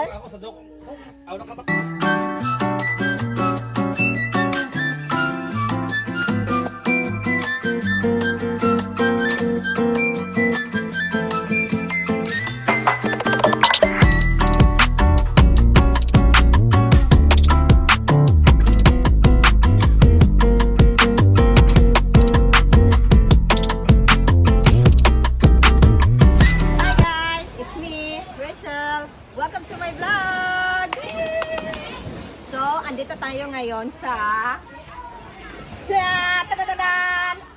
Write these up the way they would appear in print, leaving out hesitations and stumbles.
Ako sa dok. Ako na ka ba? Welcome to my vlog! So, andito tayo ngayon sa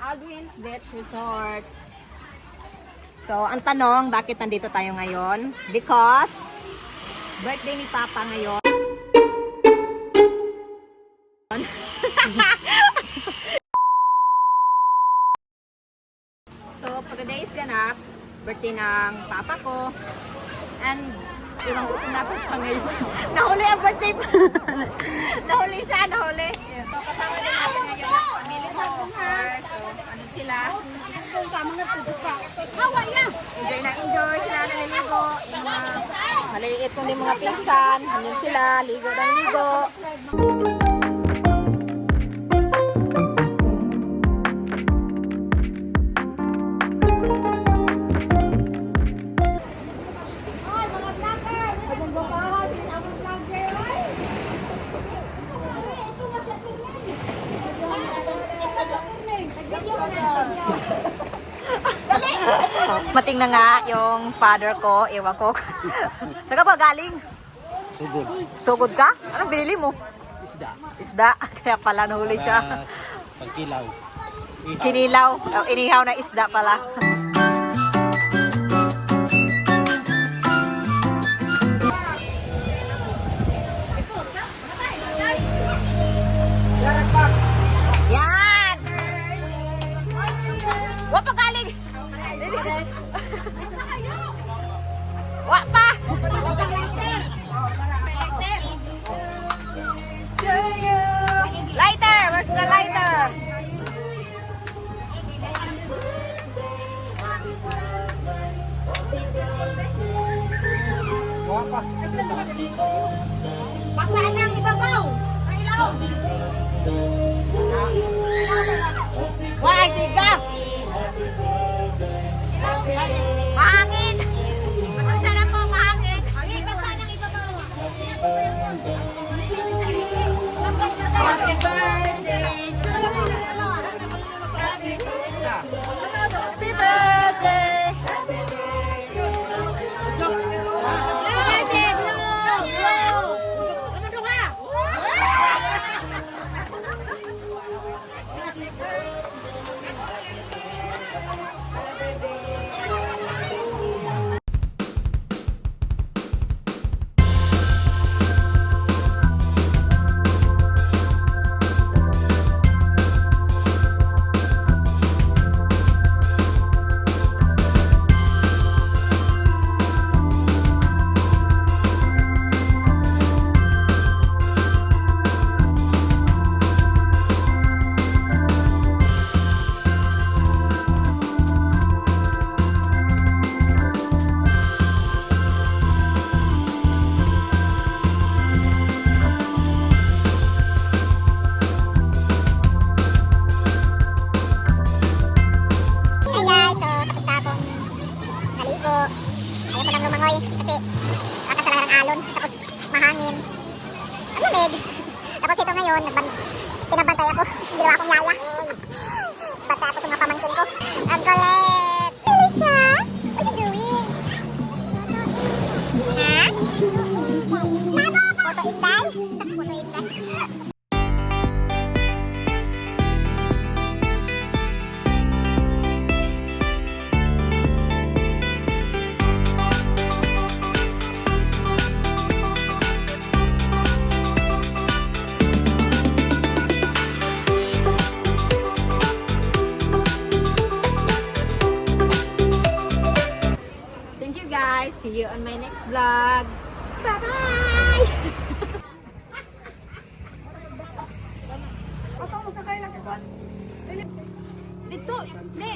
Aldrin's Beach Resort. So, ang tanong, bakit nandito tayo ngayon? Because, birthday ni Papa ngayon. So, for today's ganap, birthday ng Papa ko. And, ilang ko kung nasa siya ngayon. Nahuli ang birthday pa. Nahuli siya, nahuli. So, kasama din natin ngayon ang pamilya ko. So, ano sila? Kung kamo na tutok ka. Hawa yan! Enjoy na enjoy. Sila naliligo. Yung mga maliliit kong mga pinsan. Hanggang sila, ligo ng ligo. Mating na nga yung father ko, ewan ko. Saan ka ba galing? Sugod. Sugod ka? Anong binili mo? Isda. Isda. Kaya pala nahuli siya. Pagkilaw. Kinilaw. Oh, inihaw na isda pala. Yan! Wa pa galing! Wa pa! Lighter! Where's the lighter? Pasaan ang ibabaw! Ang ilaw! Why, siga! Mahangin! Pasensya na po, mahangin! Pasaan ang ibabaw! Happy birthday to you! Happy birthday! Kasi nakasala ng alon, tapos mahangin. Ang lamig. Tapos ito ngayon, pinabantay ako. Ginawa akong yaya. Bantay ako sa mga pamangkin ko. Ang kulit! Felicia! What are you doing? Ha? Photo Inday? Photo Inday. See you on my next vlog. Bye-bye! Dito, ne,